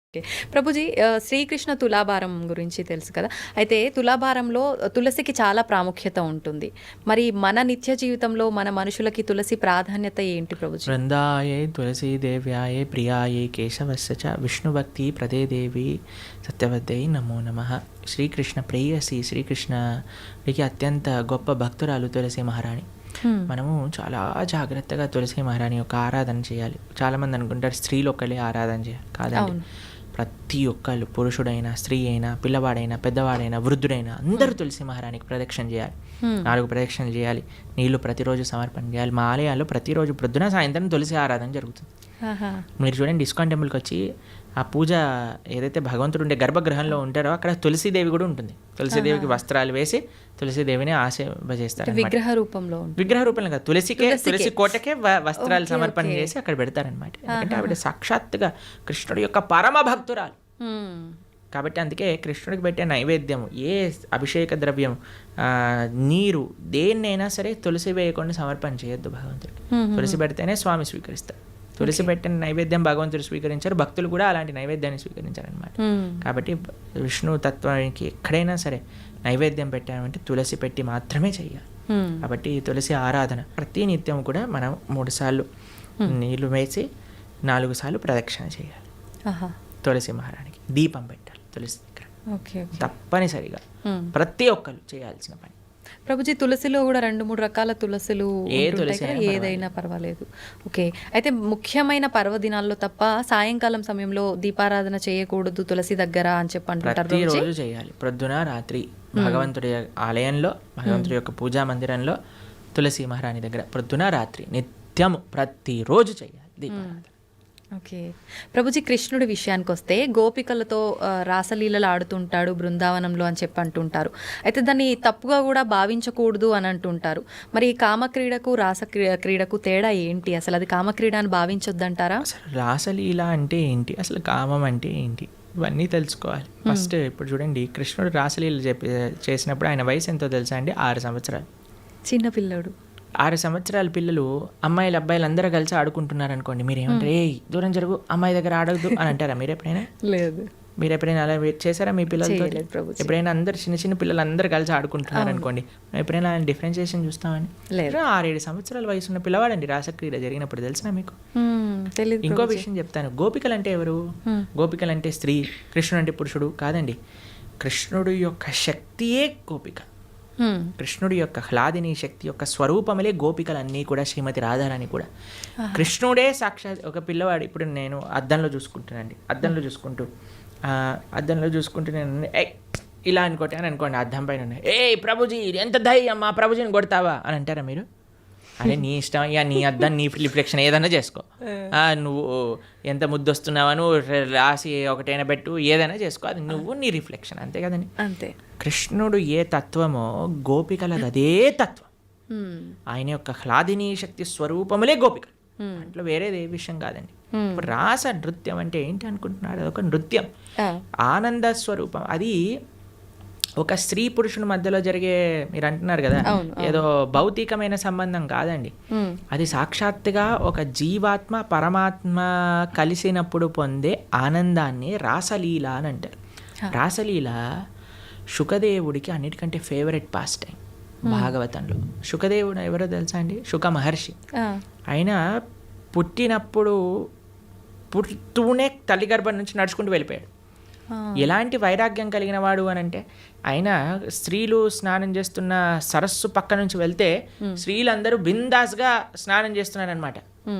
Okay. Prabhuji Srikrishna తులాభారం గురించి తెలుసు కదా! అయితే తులాభారంలో తులసికి చాలా ప్రాముఖ్యత ఉంటుంది. మరి మన నిత్య జీవితంలో మన మనుషులకి తులసి ప్రాధాన్యత ఏంటి ప్రభుజీ? వృందాయే తులసీదేవ్యాయే ప్రియాయే కేశవస్య చ విష్ణుభక్తి ప్రదే దేవి సత్యవద్యై నమో నమః. శ్రీకృష్ణ ప్రేయసి, శ్రీకృష్ణుడికి అత్యంత గొప్ప భక్తురాలు తులసి మహారాణి. మనము చాలా జాగ్రత్తగా తులసి మహారాణి యొక్క ఆరాధన చేయాలి. చాలామంది అనుకుంటారు స్త్రీలు ఒక్కళ్ళే ఆరాధన చేయాలి. కాదండి, ప్రతి ఒక్కళ్ళు, పురుషుడైనా స్త్రీ అయినా పిల్లవాడైనా పెద్దవాడైనా వృద్ధుడైనా అందరూ తులసి మహారాణికి ప్రదక్షిణ చేయాలి. 4 ప్రదక్షిణలు చేయాలి. నీళ్లు ప్రతిరోజు సమర్పణ చేయాలి. మా ఆలయాల్లో ప్రతిరోజు ప్రొద్దున సాయంత్రం తులసి ఆరాధన జరుగుతుంది. మీరు చూడండి, ఇస్కాన్ టెంపుల్కి వచ్చి ఆ పూజ ఏదైతే భగవంతుడు ఉండే గర్భగృహంలో ఉంటారో అక్కడ తులసీదేవి కూడా ఉంటుంది. తులసీదేవికి వస్త్రాలు వేసి తులసీదేవిని ఆశీర్వదిస్తారు. విగ్రహ రూపంలో కాదు, తులసి కోటకే వస్త్రాలు సమర్పణ చేసి అక్కడ పెడతారనమాట. ఎందుకంటే ఆవిడ సాక్షాత్తుగా కృష్ణుడి యొక్క పరమ భక్తురాలు. కాబట్టి అందుకే కృష్ణుడికి పెట్టే నైవేద్యం, ఏ అభిషేక ద్రవ్యం, నీరు, దేన్నైనా సరే తులసి వేయకుండా సమర్పణ చేయొద్దు భగవంతుడికి. తులసి పెడితేనే స్వామి స్వీకరిస్తారు. తులసి పెట్టిన నైవేద్యం భగవంతుడు స్వీకరించారు, భక్తులు కూడా అలాంటి నైవేద్యాన్ని స్వీకరించారనమాట. కాబట్టి విష్ణు తత్వానికి ఎక్కడైనా సరే నైవేద్యం పెట్టామంటే తులసి పెట్టి మాత్రమే చేయాలి. కాబట్టి తులసి ఆరాధన ప్రతి నిత్యం కూడా మనం 3 సార్లు నీళ్లు వేసి 4 సార్లు ప్రదక్షిణ చేయాలి. తులసి మహారాణికి దీపం పెట్టాలి తులసి దగ్గర. తప్పనిసరిగా ప్రతి ఒక్కరు చేయాల్సిన పని. ప్రభుజీ, తులసిలో కూడా 2-3 రకాల తులసులు ఏదైనా పర్వాలేదు. ఓకే. అయితే ముఖ్యమైన పర్వదినాల్లో తప్ప సాయంకాలం సమయంలో దీపారాధన చేయకూడదు తులసి దగ్గర అని చెప్పి అంటుంటారు. ప్రతిరోజు చేయాలి, ప్రొద్దున రాత్రి భగవంతుడి ఆలయంలో, భగవంతుడి యొక్క పూజా మందిరంలో తులసి మహారాణి దగ్గర ప్రొద్దున రాత్రి నిత్యము ప్రతిరోజు చేయాలి దీపారాధన. ఓకే. ప్రభుజీ, కృష్ణుడి విషయానికి వస్తే గోపికలతో రాసలీలలు ఆడుతుంటాడు బృందావనంలో అని చెప్పి అంటుంటారు. అయితే దాన్ని తప్పుగా కూడా భావించకూడదు అని అంటుంటారు. మరి కామక్రీడకు రాస క్రీడకు తేడా ఏంటి? అసలు అది కామక్రీడ అని భావించొద్దంటారా? అసలు రాసలీల అంటే ఏంటి, అసలు కామం అంటే ఏంటి, ఇవన్నీ తెలుసుకోవాలి ఫస్ట్. ఇప్పుడు చూడండి, కృష్ణుడు రాసలీల చేసినప్పుడు ఆయన వయసు ఎంతో తెలుసా అండి? 6 సంవత్సరాలు. చిన్నపిల్లడు. 6 సంవత్సరాల పిల్లలు అమ్మాయిలు అబ్బాయిలు అందరూ కలిసి ఆడుకుంటున్నారు అనుకోండి, మీరు ఏమంటారు? ఏ దూరం జరుగు, అమ్మాయి దగ్గర ఆడద్దు అని అంటారా మీరు ఎప్పుడైనా? లేదు. మీరు ఎప్పుడైనా అలా చేశారా మీ పిల్లలతో? ఎప్పుడైనా అందరు చిన్న పిల్లలు అందరూ కలిసి ఆడుకుంటున్నారు అనుకోండి, ఎప్పుడైనా డిఫరెన్షియేషన్ చూస్తామని? 6-7 సంవత్సరాల వయసు ఉన్న పిల్లవాడండి రాసక్రీడ జరిగినప్పుడు, తెలిసినా మీకు? ఇంకో విషయం చెప్తాను. గోపికలు అంటే ఎవరు? గోపికలు అంటే స్త్రీ, కృష్ణుడు అంటే పురుషుడు కాదండి. కృష్ణుడు యొక్క శక్తియే గోపిక. కృష్ణుడి యొక్క హ్లాదిని శక్తి యొక్క స్వరూపములే గోపికలన్నీ కూడా, శ్రీమతి రాధారాణి కూడా. కృష్ణుడే సాక్షాత్ ఒక పిల్లవాడు. ఇప్పుడు నేను అద్దంలో చూసుకుంటానండి, అద్దంలో చూసుకుంటూ నేను ఇలా అనుకోండి, అద్దం పైన ప్రభుజీ ఎంత ధైర్యం, మా ప్రభుజీని కొడతావా అని అంటారా మీరు? అరే నీ ఇష్టం, ఇక నీ అద్దం నీ రిఫ్లెక్షన్ ఏదైనా చేసుకో, నువ్వు ఎంత ముద్దు వస్తున్నావా, నువ్వు రాసి ఒకటైనా పెట్టు, ఏదైనా చేసుకో, అది నువ్వు నీ రిఫ్లెక్షన్, అంతే కదండి. అంతే. కృష్ణుడు ఏ తత్వమో గోపికలది అదే తత్వం. ఆయన యొక్క హ్లాదిని శక్తి స్వరూపములే గోపికలు, దాంట్లో వేరేది ఏ విషయం కాదండి. ఇప్పుడు రాస నృత్యం అంటే ఏంటి అనుకుంటున్నారు? అదొక నృత్యం, ఆనంద స్వరూపం. అది ఒక స్త్రీ పురుషుని మధ్యలో జరిగే, మీరు అంటున్నారు కదా, ఏదో భౌతికమైన సంబంధం కాదండి. అది సాక్షాత్తుగా ఒక జీవాత్మ పరమాత్మ కలిసినప్పుడు పొందే ఆనందాన్ని రాసలీల అని అంటారు. రాసలీల శుకదేవుడికి అన్నిటికంటే ఫేవరెట్ పాస్ టైం భాగవతంలో. శుకదేవుడు ఎవరో తెలుసా అండి? శుక మహర్షి. ఆయన పుడుతూనే తల్లి గర్భం నుంచి నడుచుకుంటూ వెళ్ళిపోయాడు. ఎలాంటి వైరాగ్యం కలిగిన వాడు అని అంటే, ఆయన స్త్రీలు స్నానం చేస్తున్న సరస్సు పక్క నుంచి వెళ్తే స్త్రీలందరూ బిందాస్గా స్నానం చేస్తున్నారనమాట,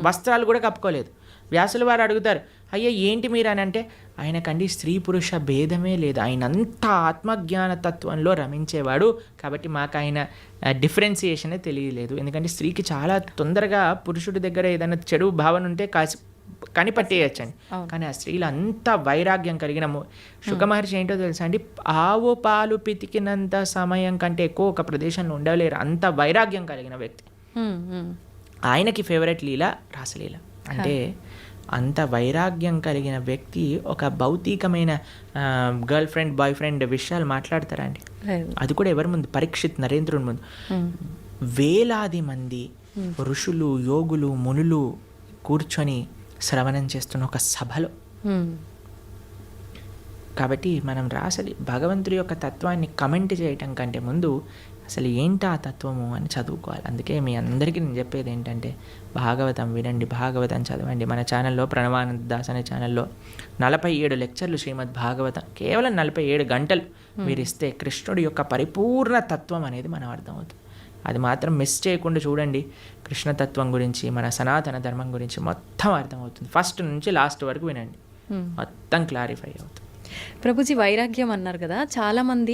వస్త్రాలు కూడా కప్పుకోలేదు. వ్యాసుల వారు అడుగుతారు, అయ్యా ఏంటి మీరు అని అంటే, ఆయనకండి స్త్రీ పురుష భేదమే లేదు, ఆయన అంతా ఆత్మజ్ఞాన తత్వంలో రమించేవాడు, కాబట్టి మాకు ఆయన డిఫరెన్సియేషనే తెలియలేదు. ఎందుకంటే స్త్రీకి చాలా తొందరగా పురుషుడి దగ్గర ఏదైనా చెడు భావన ఉంటే కనిపట్టేయచ్చండి. కానీ ఆ స్త్రీలు అంత వైరాగ్యం కలిగిన శుకమహర్షి ఏంటో తెలుసా అండి? ఆవు పాలు పితికినంత సమయం కంటే ఎక్కువ ఒక ప్రదేశంలో ఉండలేరు, అంత వైరాగ్యం కలిగిన వ్యక్తి. ఆయనకి ఫేవరెట్ లీల రాసలీల. అంటే అంత వైరాగ్యం కలిగిన వ్యక్తి ఒక భౌతికమైన గర్ల్ ఫ్రెండ్ బాయ్ ఫ్రెండ్ విషయాలు మాట్లాడతారా అండి? అది కూడా ఎవరి ముందు? పరీక్షిత్ నరేంద్రుని ముందు. వేలాది మంది ఋషులు యోగులు మునులు కూర్చొని శ్రవణం చేస్తున్న ఒక సభలో. కాబట్టి మనం రాసలి భగవంతుడి యొక్క తత్వాన్ని కమెంట్ చేయటం కంటే ముందు అసలు ఏంటి ఆ తత్వము అని చదువుకోవాలి. అందుకే మీ అందరికీ నేను చెప్పేది ఏంటంటే భాగవతం వినండి, భాగవతం చదవండి. మన ఛానల్లో ప్రణవానంద దాస్ అనే ఛానల్లో 47 లెక్చర్లు శ్రీమద్ భాగవతం, కేవలం 47 గంటలు మీరు ఇస్తే కృష్ణుడి యొక్క పరిపూర్ణ తత్వం అనేది మనం అర్థమవుతుంది. అది మాత్రం మిస్ చేయకుండా చూడండి. కృష్ణతత్వం గురించి, మన సనాతన ధర్మం గురించి మొత్తం అర్థమవుతుంది. ఫస్ట్ నుంచి లాస్ట్ వరకు వినండి, మొత్తం క్లారిఫై అవుతుంది. ప్రభుజీ, వైరాగ్యం అన్నారు కదా, చాలామంది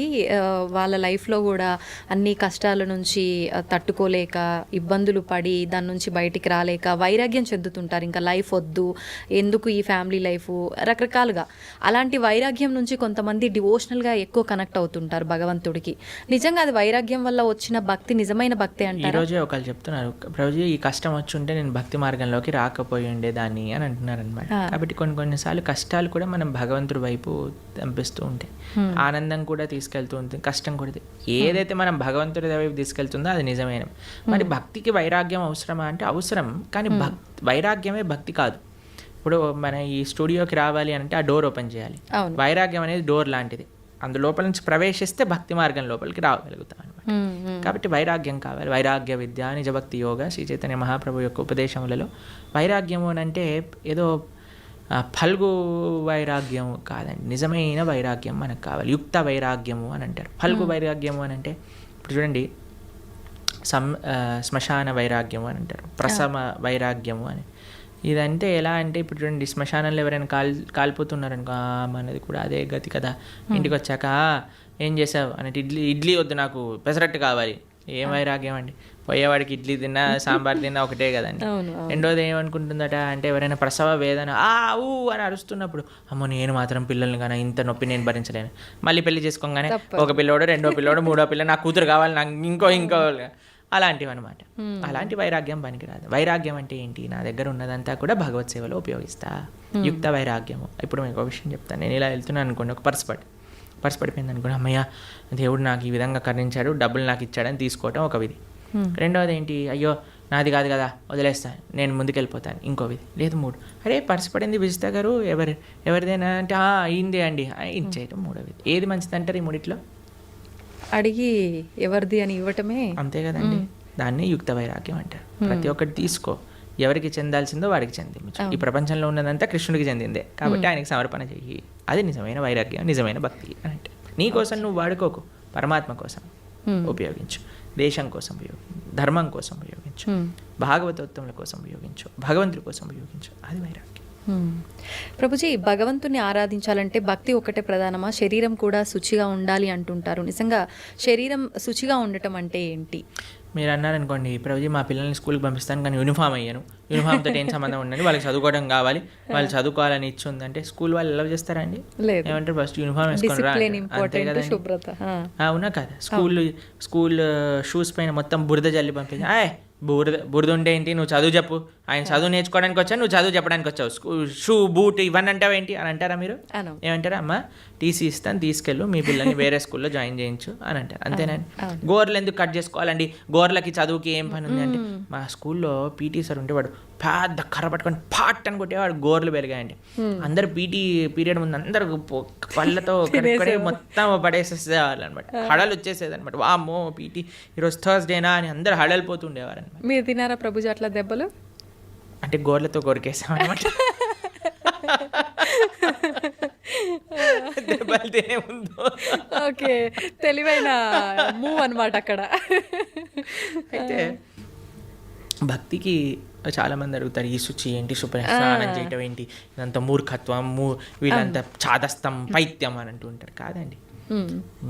వాళ్ళ లైఫ్లో కూడా అన్ని కష్టాల నుంచి తట్టుకోలేక ఇబ్బందులు పడి దాని నుంచి బయటికి రాలేక వైరాగ్యం చెందుతుంటారు. ఇంకా లైఫ్ వద్దు, ఎందుకు ఈ ఫ్యామిలీ లైఫ్, రకరకాలుగా. అలాంటి వైరాగ్యం నుంచి కొంతమంది డివోషనల్గా ఎక్కువ కనెక్ట్ అవుతుంటారు భగవంతుడికి. నిజంగా అది వైరాగ్యం వల్ల వచ్చిన భక్తి నిజమైన భక్తి అంటారు. ఈరోజే ఒకళ్ళు చెప్తున్నారు, ప్రభుజీ ఈ కష్టం వచ్చి ఉంటే నేను భక్తి మార్గంలోకి రాకపోయి ఉండేదాన్ని అని అంటున్నారు అనమాట. కాబట్టి కొన్నిసార్లు కష్టాలు కూడా మనం భగవంతుడి వైపు పంపిస్తూ ఉంటాయి. ఆనందం కూడా తీసుకెళ్తూ ఉంటుంది, కష్టం కూడా. ఏదైతే మనం భగవంతుడి వైపు తీసుకెళ్తుందో అది నిజమైన. మరి భక్తికి వైరాగ్యం అవసరమా అంటే అవసరం, కానీ వైరాగ్యమే భక్తి కాదు. ఇప్పుడు మన ఈ స్టూడియోకి రావాలి అంటే ఆ డోర్ ఓపెన్ చేయాలి. వైరాగ్యం అనేది డోర్ లాంటిది, అందులోపల నుంచి ప్రవేశిస్తే భక్తి మార్గం లోపలికి రాగలుగుతాం అనమాట. కాబట్టి వైరాగ్యం కావాలి. వైరాగ్య విద్య, నిజభక్తి యోగ, శ్రీ చైతన్య మహాప్రభు యొక్క ఉపదేశములలో వైరాగ్యము అంటే ఏదో ఫల్గు వైరాగ్యము కాదండి. నిజమైన వైరాగ్యం మనకు కావాలి. యుక్త వైరాగ్యము అని అంటారు. ఫల్గు వైరాగ్యము అని అంటే ఇప్పుడు చూడండి, శ్మశాన వైరాగ్యము అని అంటారు, ప్రసమ వైరాగ్యము అని. ఇదంటే ఎలా అంటే ఇప్పుడు చూడండి, శ్మశానంలో ఎవరైనా కాలిపోతున్నారనుకో, మనది కూడా అదే గతి కదా. ఇంటికి వచ్చాక ఏం చేసావు అంటే ఇడ్లీ వద్దు, నాకు పెసరట్టు కావాలి. ఏం వైరాగ్యం అండి? పోయేవాడికి ఇడ్లీ తిన్నా సాంబార్ తిన్నా ఒకటే కదండి. రెండోది ఏమనుకుంటుందట అంటే ఎవరైనా ప్రసవ వేదన ఊ అని అరుస్తున్నప్పుడు, అమ్మో నేను మాత్రం పిల్లల్ని కానీ ఇంత నొప్పి నేను భరించలేను. మళ్ళీ పెళ్లి చేసుకోగానే ఒక పిల్లోడు, రెండో పిల్లోడు, మూడో పిల్ల, నా కూతురు కావాలి, నాకు ఇంకో అలాంటివి అనమాట. అలాంటి వైరాగ్యం పనికిరాదు. వైరాగ్యం అంటే ఏంటి? నా దగ్గర ఉన్నదంతా కూడా భగవత్ సేవలో ఉపయోగిస్తా. యుక్త వైరాగ్యము. ఇప్పుడు మీకు ఒక విషయం చెప్తాను. నేను ఇలా వెళ్తున్నాను అనుకోండి, ఒక పర్స్ పడిపోయింది అనుకోండి, అమ్మయ్య దేవుడు నాకు ఈ విధంగా కరుణించాడు, డబ్బులు నాకు ఇచ్చాడని తీసుకోవటం ఒక విధి. రెండవది ఏంటి? అయ్యో నాది కాదు కదా, వదిలేస్తాను, నేను ముందుకెళ్ళిపోతాను, ఇంకో విధి. లేదు మూడు, అరే పర్స్ పడింది విజిత గారు, ఎవరిదేనా అంటే అయిందే అండి, ఇచ్చేయటం మూడో విధి. ఏది మంచిది అంటారు ఈ మూడిట్లో? అడిగి ఎవరిది అని ఇవ్వటమే, అంతే కదండి. దాన్ని యుక్త వైరాగ్యం అంటారు. ప్రతి ఒక్కటి తీసుకో, ఎవరికి చెందాల్సిందో వాడికి చెందించు. ఈ ప్రపంచంలో ఉన్నదంతా కృష్ణుడికి చెందిందే కాబట్టి ఆయనకి సమర్పణ చెయ్యి. అది నిజమైన వైరాగ్యం, నిజమైన భక్తి అని అంటే. నీ కోసం నువ్వు వాడుకోకు, పరమాత్మ కోసం ఉపయోగించు, దేశం కోసం ఉపయోగించు, ధర్మం కోసం ఉపయోగించు, భాగవతోత్తముల కోసం ఉపయోగించు, భగవంతుడి కోసం ఉపయోగించు. అది వైరాగ్యం. ప్రభుజీ, భగవంతుని ఆరాధించాలంటే భక్తి ఒకటే ప్రధానమా? శరీరం కూడా శుచిగా ఉండాలి అంటుంటారు. నిజంగా శరీరం శుచిగా ఉండటం అంటే ఏంటి? మీరు అన్నారనుకోండి, ప్రభుజీ మా పిల్లల్ని స్కూల్కి పంపిస్తాను కానీ యూనిఫామ్ అయ్యాను, యూనిఫామ్తో ఏం సంబంధం ఉండండి, వాళ్ళకి చదువుకోవడం కావాలి, వాళ్ళు చదువుకోవాలని ఇచ్చి ఉందంటే స్కూల్ వాళ్ళు ఎలా చేస్తారండి? ఏమంటారు? ఫస్ట్ యూనిఫామ్ వేసుకొని రా, అంతే కదండి. అవునా కదా? స్కూల్ షూస్ పైన మొత్తం బురద జల్లి పంపించి, బురద ఉంటే ఏంటి, నువ్వు చదువు చెప్పు, ఆయన చదువు నేర్చుకోవడానికి వచ్చావు, నువ్వు చదువు చెప్పడానికి వచ్చావు, షూ బూట్ ఇవన్నీ అంటావు ఏంటి అని అంటారా మీరు? ఏమంటారా? అమ్మ టీసీ ఇస్తాను, తీసుకెళ్ళు, మీ పిల్లల్ని వేరే స్కూల్లో జాయిన్ చేయించు అని అంటారు. అంతేనండి. గోర్లు ఎందుకు కట్ చేసుకోవాలండి? గోర్లకి చదువుకి ఏం పని ఉంది అంటే, మా స్కూల్లో పీటీ సార్ ఉంటే వాడు పెద్ద కర్ర పట్టుకొని పాట్ అని కొట్టేవాడు, గోర్లు పెరిగాయండి. అందరు పీటీ పీరియడ్ ముందు అందరు పళ్ళతో మొత్తం పడేసేసేవాళ్ళు అనమాట. హడలు వచ్చేసేది అనమాట. వామ్మో పీటీ ఈరోజు థర్స్డేనా అని అందరు హడలిపోతుండేవారు అనమాట. మీరు తినారా ప్రభుజీ అట్లా దెబ్బలు? అంటే గోర్లతో కొరికేసాం అనమాట. దెబ్బలు తినే ముందు. ఓకే, తెలివైన మూవ్ అనమాట అక్కడ. అయితే భక్తికి చాలామంది అడుగుతారు, ఈ శుచి ఏంటి, స్నానం చేయటం ఏంటి, ఇదంతా మూర్ఖత్వం, వీళ్ళంతా చాదస్తం, పైత్యం అని అంటూ ఉంటారు. కాదండి,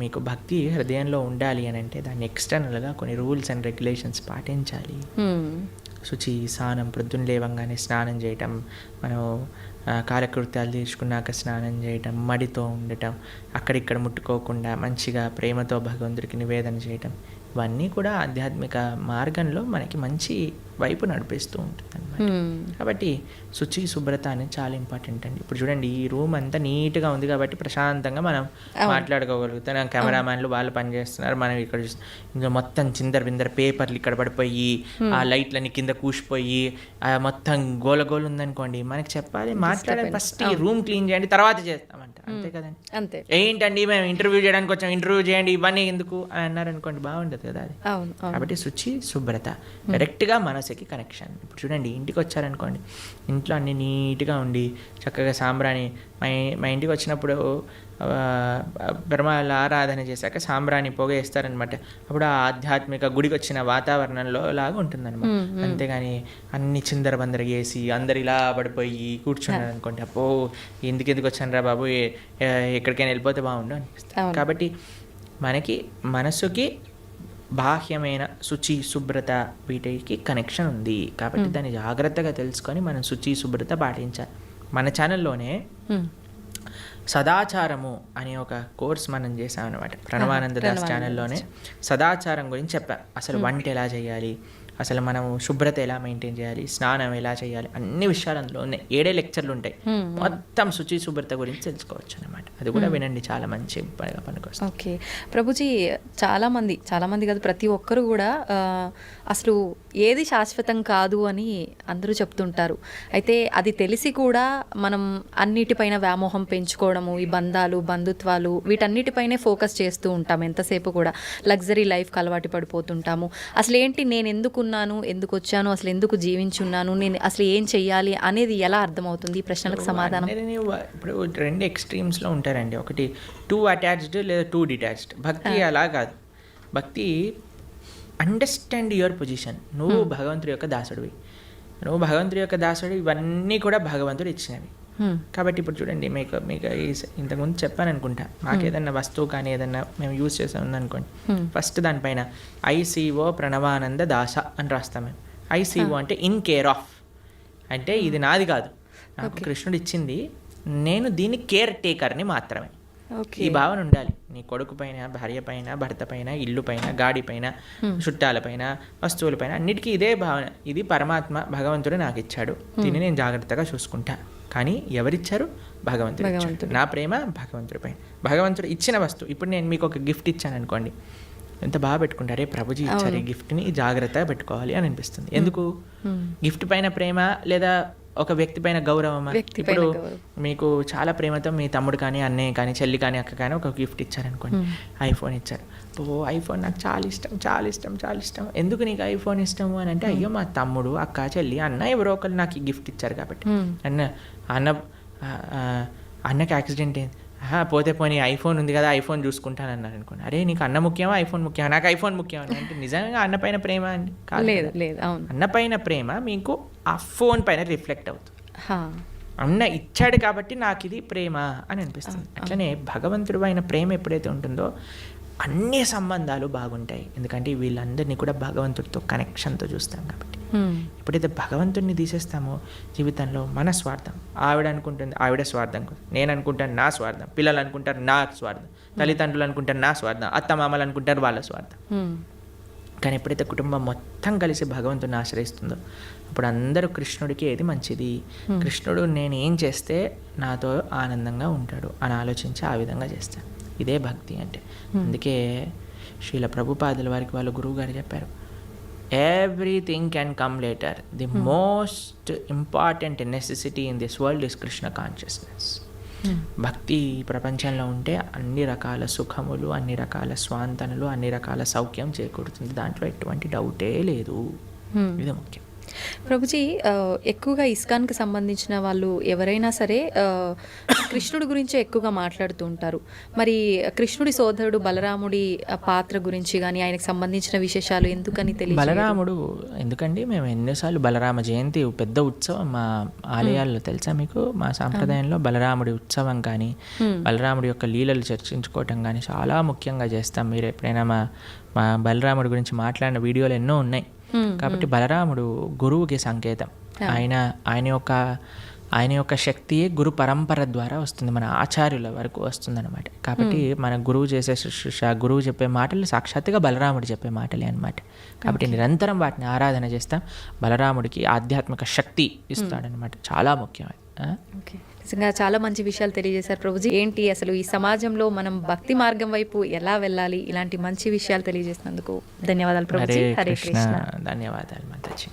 మీకు భక్తి హృదయంలో ఉండాలి అని అంటే దాన్ని ఎక్స్టర్నల్గా కొన్ని రూల్స్ అండ్ రెగ్యులేషన్స్ పాటించాలి. శుచి, స్నానం, ప్రొద్దున లేవంగానే స్నానం చేయటం, మనం కాలకృత్యాలు తీర్చుకున్నాక స్నానం చేయటం, మడితో ఉండటం, అక్కడిక్కడ ముట్టుకోకుండా మంచిగా ప్రేమతో భగవంతుడికి నివేదన చేయటం, ఇవన్నీ కూడా ఆధ్యాత్మిక మార్గంలో మనకి మంచి వైపు నడిపిస్తూ ఉంటుంది అనమాట. కాబట్టి శుచి శుభ్రత అనేది చాలా ఇంపార్టెంట్ అండి. ఇప్పుడు చూడండి, ఈ రూమ్ అంతా నీట్గా ఉంది కాబట్టి ప్రశాంతంగా మనం మాట్లాడుకోగలుగుతాం. కెమెరామ్యాన్లు వాళ్ళు పనిచేస్తున్నారు, మనం ఇక్కడ ఇంకా మొత్తం చిందర పేపర్లు ఇక్కడ పడిపోయి ఆ లైట్లన్నీ కింద కూసిపోయి ఆ మొత్తం గోల ఉందనుకోండి, మనకి చెప్పాలి మాట్లాడాలి, ఫస్ట్ ఈ రూమ్ క్లీన్ చేయండి తర్వాత చేస్తామంట, అంతే కదండి. అంతే. ఏంటండి మేము ఇంటర్వ్యూ చేయడానికి వచ్చాం, ఇంటర్వ్యూ చేయండి ఇవన్నీ ఎందుకు అని అన్నారనుకోండి, బాగుంటుంది కదా అది. కాబట్టి శుచి శుభ్రత డైరెక్ట్గా మనసుకి కనెక్షన్. ఇప్పుడు చూడండి, ఇంటికి వచ్చారనుకోండి, ఇంట్లో అన్ని నీట్గా ఉండి చక్కగా సాంబ్రాణి, మా ఇంటికి వచ్చినప్పుడు బ్రహ్మాల ఆరాధన చేశాక సాంబ్రాణి పొగ వేస్తారనమాట. అప్పుడు ఆ ఆధ్యాత్మిక గుడికి వచ్చిన వాతావరణంలో లాగా ఉంటుందన్నమాట. అంతేగాని అన్ని చిందరబందర చేసి అందరు ఇలా పడిపోయి కూర్చున్నారు అనుకోండి, అప్పో ఎందుకు వచ్చాను రా బాబు, ఎక్కడికైనా వెళ్ళిపోతే బాగుండు అనిపిస్తుంది. కాబట్టి మనకి మనసుకి బాహ్యమైన శుచి శుభ్రత వీటికి కనెక్షన్ ఉంది. కాబట్టి దాన్ని జాగ్రత్తగా తెలుసుకొని మనం శుచి శుభ్రత పాటించాలి. మన ఛానల్లోనే సదాచారము అనే ఒక కోర్స్ మనం చేసామన్నమాట. ప్రణవానంద దాస్ ఛానల్లోనే సదాచారం గురించి చెప్పాం. అసలు వంట ఎలా చేయాలి, అసలు మనం శుభ్రత ఎలా మెయింటైన్ చేయాలి, స్నానం ఎలా చేయాలి, అన్ని విషయాలు అందులో ఉన్నాయి. 7 లెక్చర్లు ఉంటాయి, మొత్తం శుచి శుభ్రత గురించి తెలుసుకోవచ్చు అనమాట. అది కూడా వినండి, చాలా మంచి పనికొస్తుంది. ఓకే ప్రభుజీ, చాలామంది కాదు, ప్రతి ఒక్కరు కూడా అసలు ఏది శాశ్వతం కాదు అని అందరూ చెప్తుంటారు. అయితే అది తెలిసి కూడా మనం అన్నిటిపైన వ్యామోహం పెంచుకోవడము, ఈ బంధాలు బంధుత్వాలు వీటన్నిటిపైనే ఫోకస్ చేస్తూ ఉంటాం. ఎంతసేపు కూడా లగ్జరీ లైఫ్కి అలవాటు పడిపోతుంటాము. అసలు ఏంటి, నేను ఎందుకున్నాను, ఎందుకు వచ్చాను, అసలు ఎందుకు జీవించున్నాను, నేను అసలు ఏం చెయ్యాలి అనేది ఎలా అర్థమవుతుంది? ఈ ప్రశ్నలకు సమాధానం. ఇప్పుడు 2 ఎక్స్ట్రీమ్స్లో ఉంటారండి. ఒకటి టూ అటాచ్డ్ లేదా టూ డిటాచ్డ్. భక్తి అలా కాదు. భక్తి అండర్స్టాండ్ యువర్ పొజిషన్. నువ్వు భగవంతుడి యొక్క దాసుడివి, ఇవన్నీ కూడా భగవంతుడు ఇచ్చినవి. కాబట్టి ఇప్పుడు చూడండి, మీకు ఇంతకుముందు చెప్పాను అనుకుంటా, మాకు ఏదన్నా వస్తువు కానీ ఏదన్నా మేము యూజ్ చేసాం అనుకోండి, ఫస్ట్ దానిపైన ఐసీఓ ప్రణవానంద దాస అని రాస్తాం మేము. ఐసీఓ అంటే ఇన్ కేర్ ఆఫ్, అంటే ఇది నాది కాదు, నాకు కృష్ణుడు ఇచ్చింది, నేను దీని కేర్ టేకర్ని మాత్రమే. ఈ భావన ఉండాలి. నీ కొడుకు పైన, భార్య పైన, భర్త పైన, ఇల్లు పైన, గాడి పైన, చుట్టాల పైన, వస్తువుల పైన, అన్నిటికీ ఇదే భావన. ఇది పరమాత్మ భగవంతుడు నాకు ఇచ్చాడు, దీన్ని నేను జాగ్రత్తగా చూసుకుంటా. కానీ ఎవరిచ్చారు? భగవంతుడు. నా ప్రేమ భగవంతుడి పైన. భగవంతుడు ఇచ్చిన వస్తువు. ఇప్పుడు నేను మీకు ఒక గిఫ్ట్ ఇచ్చాను అనుకోండి, ఎంత బాగా పెట్టుకుంటారే, ప్రభుజీ ఇచ్చారు ఈ గిఫ్ట్ని, జాగ్రత్తగా పెట్టుకోవాలి అని అనిపిస్తుంది. ఎందుకు? గిఫ్ట్ పైన ప్రేమ లేదా ఒక వ్యక్తి పైన గౌరవమా? ఇప్పుడు మీకు చాలా ప్రేమతో మీ తమ్ముడు కానీ, అన్నయ్య కానీ, చెల్లి కానీ, అక్క కానీ ఒక గిఫ్ట్ ఇచ్చారనుకోండి, ఐఫోన్ ఇచ్చారు. ఐఫోన్ నాకు చాలా ఇష్టం. ఎందుకు నీకు ఐఫోన్ ఇష్టము అని అంటే, అయ్యో మా తమ్ముడు, అక్క, చెల్లి, అన్న ఎవరో ఒకరు నాకు ఈ గిఫ్ట్ ఇచ్చారు కాబట్టి. అన్నకి యాక్సిడెంట్ అయింది, పోతే పోనీ ఐఫోన్ ఉంది కదా, ఐఫోన్ చూసుకుంటాను అన్నారు అనుకోండి. అరే నీకు అన్న ముఖ్యమా, ఐఫోన్ ముఖ్యమా? నాకు ఐఫోన్ ముఖ్యం అని అంటే నిజంగా అన్న పైన ప్రేమ అండి? లేదు. అన్న పైన ప్రేమ మీకు ఆ ఫోన్ పైన రిఫ్లెక్ట్ అవుతుంది. అన్న ఇచ్చాడు కాబట్టి నాకు ఇది ప్రేమ అని అనిపిస్తుంది. అట్లనే భగవంతుడు అయిన ప్రేమ ఎప్పుడైతే ఉంటుందో అన్ని సంబంధాలు బాగుంటాయి. ఎందుకంటే వీళ్ళందరినీ కూడా భగవంతుడితో కనెక్షన్తో చూస్తాం కాబట్టి. ఎప్పుడైతే భగవంతుడిని తీసేస్తామో జీవితంలో మన స్వార్థం, ఆవిడ అనుకుంటుంది ఆవిడ స్వార్థం, నేను అనుకుంటాను నా స్వార్థం, పిల్లలు అనుకుంటారు నా స్వార్థం, తల్లిదండ్రులు అనుకుంటారు నా స్వార్థం, అత్తమామలు అనుకుంటారు వాళ్ళ స్వార్థం. కానీ ఎప్పుడైతే కుటుంబం మొత్తం కలిసి భగవంతుడిని ఆశ్రయిస్తుందో అప్పుడు అందరూ కృష్ణుడికి ఏది మంచిది, కృష్ణుడు నేను ఏం చేస్తే నాతో ఆనందంగా ఉంటాడు అని ఆలోచించి ఆ విధంగా చేస్తాను. ఇదే భక్తి అంటే. అందుకే శ్రీల ప్రభుపాదుల వారికి వాళ్ళ గురువు గారు చెప్పారు, everything can come later, the most important necessity in this world is Krishna consciousness. భక్తి ప్రపంచంలో ఉంటే అన్ని రకాల సుఖములు, అన్ని రకాల స్వాంతనలు, అన్ని రకాల సౌఖ్యం చేకూరుతుంది. దాంట్లో ఎటువంటి డౌటే లేదు. ఇది ముఖ్యం. ప్రభుజీ, ఎక్కువగా ఇస్కాన్కి సంబంధించిన వాళ్ళు ఎవరైనా సరే కృష్ణుడి గురించి ఎక్కువగా మాట్లాడుతూ ఉంటారు. మరి కృష్ణుడి సోదరుడు బలరాముడి పాత్ర గురించి కానీ ఆయనకు సంబంధించిన విశేషాలు ఎందుకని తెలియదు? బలరాముడు ఎందుకండి, మేము ఎన్నోసార్లు బలరామ జయంతి పెద్ద ఉత్సవం మా ఆలయాల్లో తెలుసా మీకు? మా సాంప్రదాయంలో బలరాముడి ఉత్సవం కానీ, బలరాముడి యొక్క లీలలు చర్చించుకోవటం కానీ చాలా ముఖ్యంగా చేస్తాం. మీరు ఎప్పుడైనా మా బలరాముడి గురించి మాట్లాడిన వీడియోలు ఎన్నో ఉన్నాయి. కాబట్టి బలరాముడు గురువుకి సంకేతం. ఆయన యొక్క ఆయన యొక్క శక్తియే గురు పరంపర ద్వారా వస్తుంది, మన ఆచార్యుల వరకు వస్తుందన్నమాట. కాబట్టి మన గురువు చేసే శుశ్రూష, గురువు చెప్పే మాటలు సాక్షాత్తుగా బలరాముడు చెప్పే మాటలే అనమాట. కాబట్టి నిరంతరం వాటిని ఆరాధన చేస్తాం. బలరాముడికి ఆధ్యాత్మిక శక్తి ఇస్తాడనమాట. చాలా ముఖ్యం అది. ఓకే, నిజంగా చాలా మంచి విషయాలు తెలియజేశారు ప్రభుజీ. ఏంటి అసలు ఈ సమాజంలో మనం భక్తి మార్గం వైపు ఎలా వెళ్ళాలి, ఇలాంటి మంచి విషయాలు తెలియజేసినందుకు ధన్యవాదాలు ప్రభుజీ. హరే హరే కృష్ణ. కృష్ణ. ధన్యవాదాలు మాతాజీ.